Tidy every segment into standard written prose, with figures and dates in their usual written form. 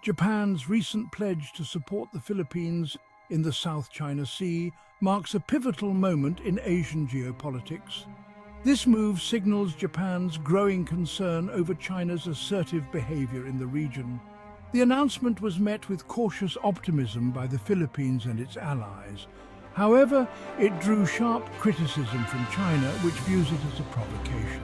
Japan's recent pledge to support the Philippines in the South China Sea marks a pivotal moment in Asian geopolitics. This move signals Japan's growing concern over China's assertive behavior in the region. The announcement was met with cautious optimism by the Philippines and its allies. However, it drew sharp criticism from China, which views it as a provocation.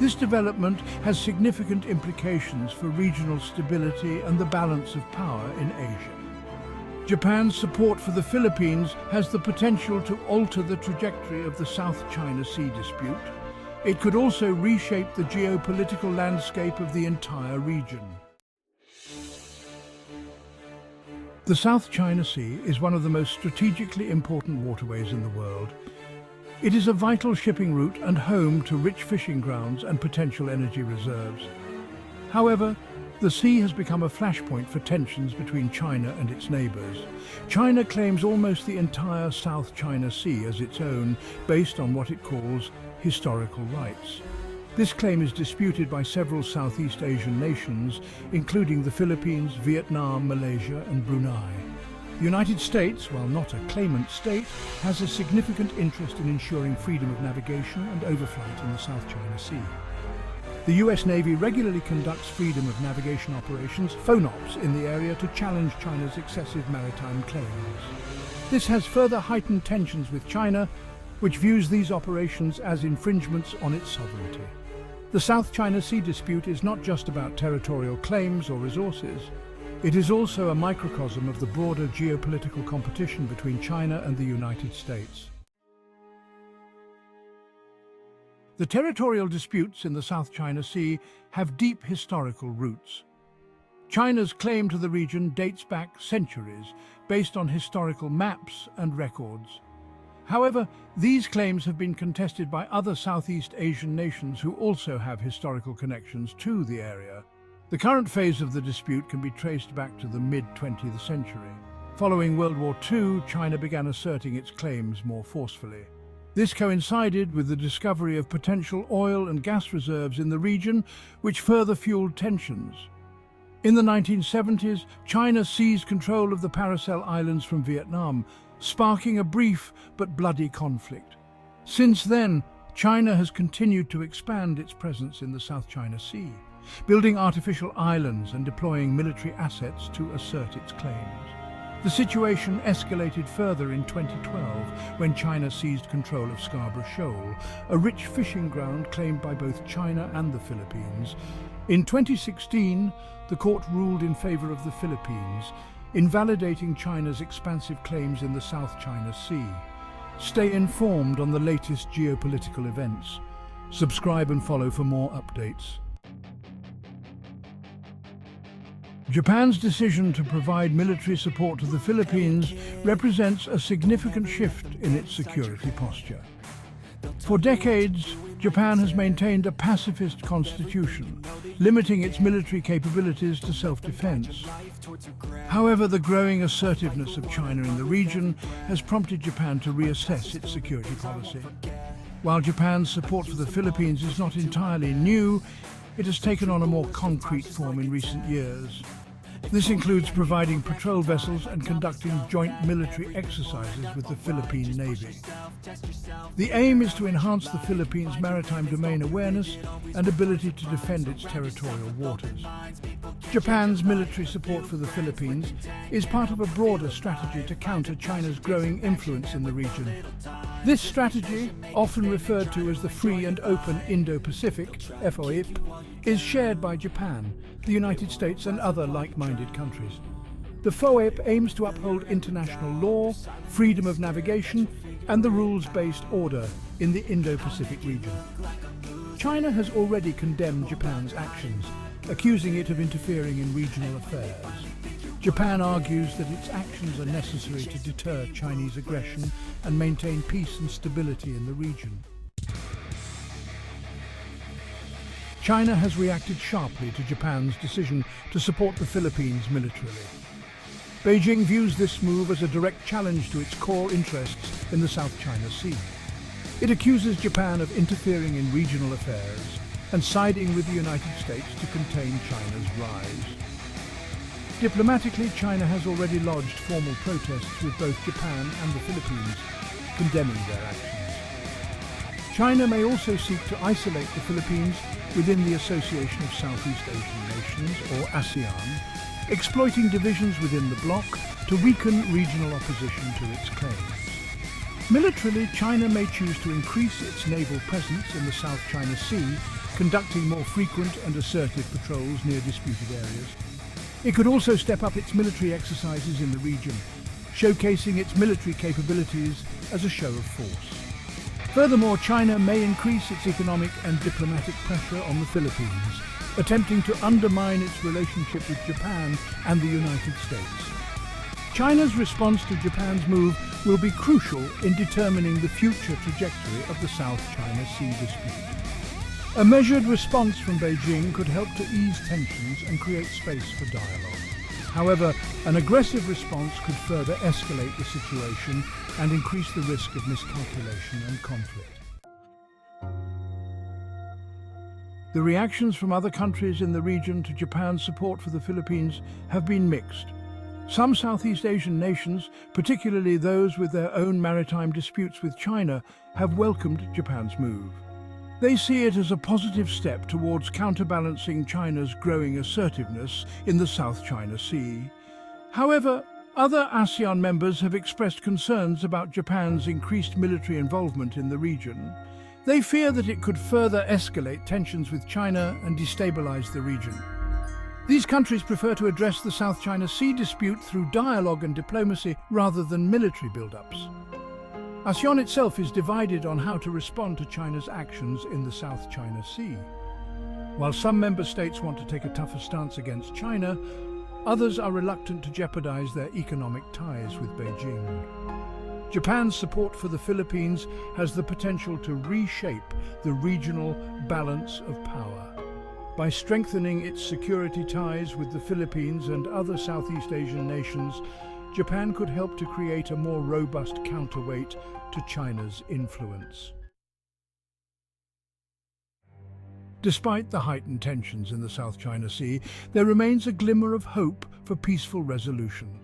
This development has significant implications for regional stability and the balance of power in Asia. Japan's support for the Philippines has the potential to alter the trajectory of the South China Sea dispute. It could also reshape the geopolitical landscape of the entire region. The South China Sea is one of the most strategically important waterways in the world. It is a vital shipping route and home to rich fishing grounds and potential energy reserves. However, the sea has become a flashpoint for tensions between China and its neighbours. China claims almost the entire South China Sea as its own, based on what it calls historical rights. This claim is disputed by several Southeast Asian nations, including the Philippines, Vietnam, Malaysia and Brunei. The United States, while not a claimant state, has a significant interest in ensuring freedom of navigation and overflight in the South China Sea. The US Navy regularly conducts freedom of navigation operations, FONOPs, in the area to challenge China's excessive maritime claims. This has further heightened tensions with China, which views these operations as infringements on its sovereignty. The South China Sea dispute is not just about territorial claims or resources. It is also a microcosm of the broader geopolitical competition between China and the United States. The territorial disputes in the South China Sea have deep historical roots. China's claim to the region dates back centuries, based on historical maps and records. However, these claims have been contested by other Southeast Asian nations who also have historical connections to the area. The current phase of the dispute can be traced back to the mid-20th century. Following World War II, China began asserting its claims more forcefully. This coincided with the discovery of potential oil and gas reserves in the region, which further fueled tensions. In the 1970s, China seized control of the Paracel Islands from Vietnam, sparking a brief but bloody conflict. Since then, China has continued to expand its presence in the South China Sea, building artificial islands and deploying military assets to assert its claims. The situation escalated further in 2012 when China seized control of Scarborough Shoal, a rich fishing ground claimed by both China and the Philippines. In 2016, the court ruled in favor of the Philippines, invalidating China's expansive claims in the South China Sea. Stay informed on the latest geopolitical events. Subscribe and follow for more updates. Japan's decision to provide military support to the Philippines represents a significant shift in its security posture. For decades, Japan has maintained a pacifist constitution, limiting its military capabilities to self-defense. However, the growing assertiveness of China in the region has prompted Japan to reassess its security policy. While Japan's support for the Philippines is not entirely new, it has taken on a more concrete form in recent years. This includes providing patrol vessels and conducting joint military exercises with the Philippine Navy. The aim is to enhance the Philippines' maritime domain awareness and ability to defend its territorial waters. Japan's military support for the Philippines is part of a broader strategy to counter China's growing influence in the region. This strategy, often referred to as the Free and Open Indo-Pacific, FOIP, is shared by Japan, the United States and other like-minded countries. The FOIP aims to uphold international law, freedom of navigation and the rules-based order in the Indo-Pacific region. China has already condemned Japan's actions, accusing it of interfering in regional affairs. Japan argues that its actions are necessary to deter Chinese aggression and maintain peace and stability in the region. China has reacted sharply to Japan's decision to support the Philippines militarily. Beijing views this move as a direct challenge to its core interests in the South China Sea. It accuses Japan of interfering in regional affairs and siding with the United States to contain China's rise. Diplomatically, China has already lodged formal protests with both Japan and the Philippines, condemning their actions. China may also seek to isolate the Philippines within the Association of Southeast Asian Nations, or ASEAN, exploiting divisions within the bloc to weaken regional opposition to its claims. Militarily, China may choose to increase its naval presence in the South China Sea, conducting more frequent and assertive patrols near disputed areas. It could also step up its military exercises in the region, showcasing its military capabilities as a show of force. Furthermore, China may increase its economic and diplomatic pressure on the Philippines, attempting to undermine its relationship with Japan and the United States. China's response to Japan's move will be crucial in determining the future trajectory of the South China Sea dispute. A measured response from Beijing could help to ease tensions and create space for dialogue. However, an aggressive response could further escalate the situation and increase the risk of miscalculation and conflict. The reactions from other countries in the region to Japan's support for the Philippines have been mixed. Some Southeast Asian nations, particularly those with their own maritime disputes with China, have welcomed Japan's move. They see it as a positive step towards counterbalancing China's growing assertiveness in the South China Sea. However, other ASEAN members have expressed concerns about Japan's increased military involvement in the region. They fear that it could further escalate tensions with China and destabilize the region. These countries prefer to address the South China Sea dispute through dialogue and diplomacy rather than military build-ups. ASEAN itself is divided on how to respond to China's actions in the South China Sea. While some member states want to take a tougher stance against China, others are reluctant to jeopardize their economic ties with Beijing. Japan's support for the Philippines has the potential to reshape the regional balance of power. By strengthening its security ties with the Philippines and other Southeast Asian nations, Japan could help to create a more robust counterweight to China's influence. Despite the heightened tensions in the South China Sea, there remains a glimmer of hope for peaceful resolution.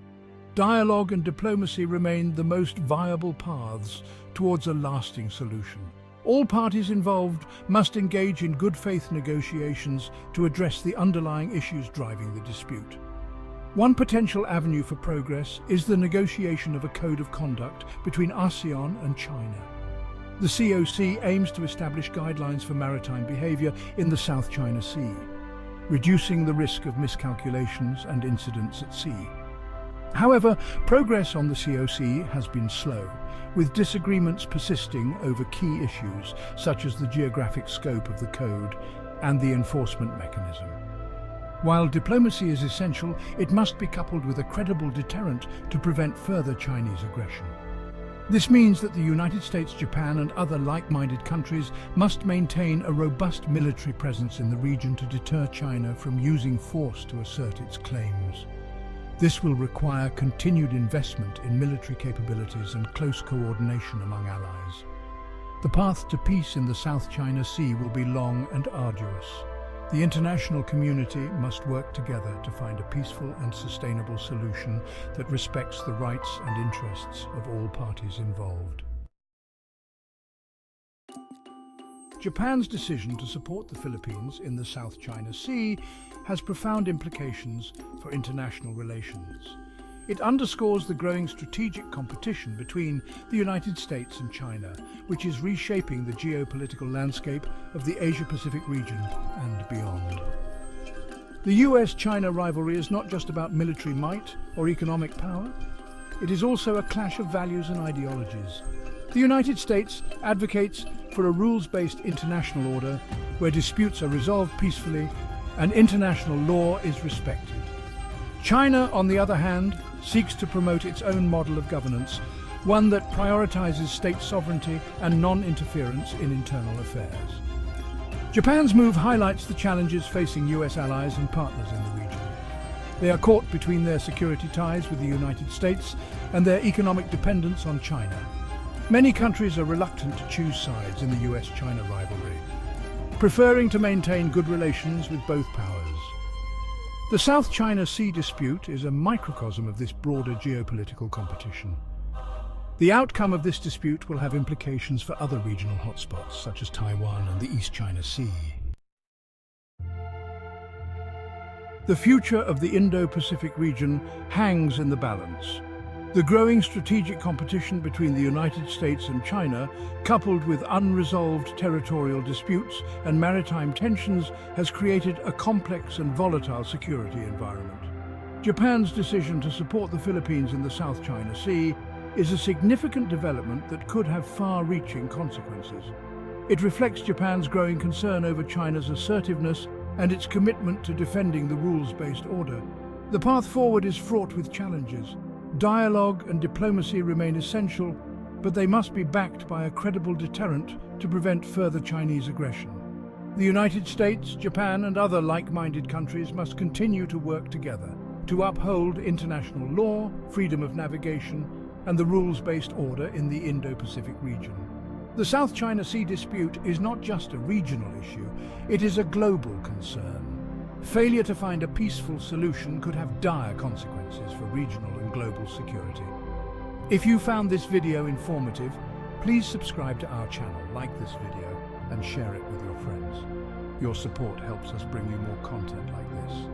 Dialogue and diplomacy remain the most viable paths towards a lasting solution. All parties involved must engage in good faith negotiations to address the underlying issues driving the dispute. One potential avenue for progress is the negotiation of a code of conduct between ASEAN and China. The COC aims to establish guidelines for maritime behavior in the South China Sea, reducing the risk of miscalculations and incidents at sea. However, progress on the COC has been slow, with disagreements persisting over key issues such as the geographic scope of the code and the enforcement mechanism. While diplomacy is essential, it must be coupled with a credible deterrent to prevent further Chinese aggression. This means that the United States, Japan, and other like-minded countries must maintain a robust military presence in the region to deter China from using force to assert its claims. This will require continued investment in military capabilities and close coordination among allies. The path to peace in the South China Sea will be long and arduous. The international community must work together to find a peaceful and sustainable solution that respects the rights and interests of all parties involved. Japan's decision to support the Philippines in the South China Sea has profound implications for international relations. It underscores the growing strategic competition between the United States and China, which is reshaping the geopolitical landscape of the Asia-Pacific region and beyond. The US-China rivalry is not just about military might or economic power. It is also a clash of values and ideologies. The United States advocates for a rules-based international order where disputes are resolved peacefully and international law is respected. China, on the other hand, seeks to promote its own model of governance, one that prioritizes state sovereignty and non-interference in internal affairs. Japan's move highlights the challenges facing US allies and partners in the region. They are caught between their security ties with the United States and their economic dependence on China. Many countries are reluctant to choose sides in the US-China rivalry, preferring to maintain good relations with both powers. The South China Sea dispute is a microcosm of this broader geopolitical competition. The outcome of this dispute will have implications for other regional hotspots, such as Taiwan and the East China Sea. The future of the Indo-Pacific region hangs in the balance. The growing strategic competition between the United States and China, coupled with unresolved territorial disputes and maritime tensions, has created a complex and volatile security environment. Japan's decision to support the Philippines in the South China Sea is a significant development that could have far-reaching consequences. It reflects Japan's growing concern over China's assertiveness and its commitment to defending the rules-based order. The path forward is fraught with challenges. Dialogue and diplomacy remain essential, but they must be backed by a credible deterrent to prevent further Chinese aggression. The United States, Japan, and other like-minded countries must continue to work together to uphold international law, freedom of navigation, and the rules-based order in the Indo-Pacific region. The South China Sea dispute is not just a regional issue, it is a global concern. Failure to find a peaceful solution could have dire consequences for regional and global security. If you found this video informative, please subscribe to our channel, like this video, and share it with your friends. Your support helps us bring you more content like this.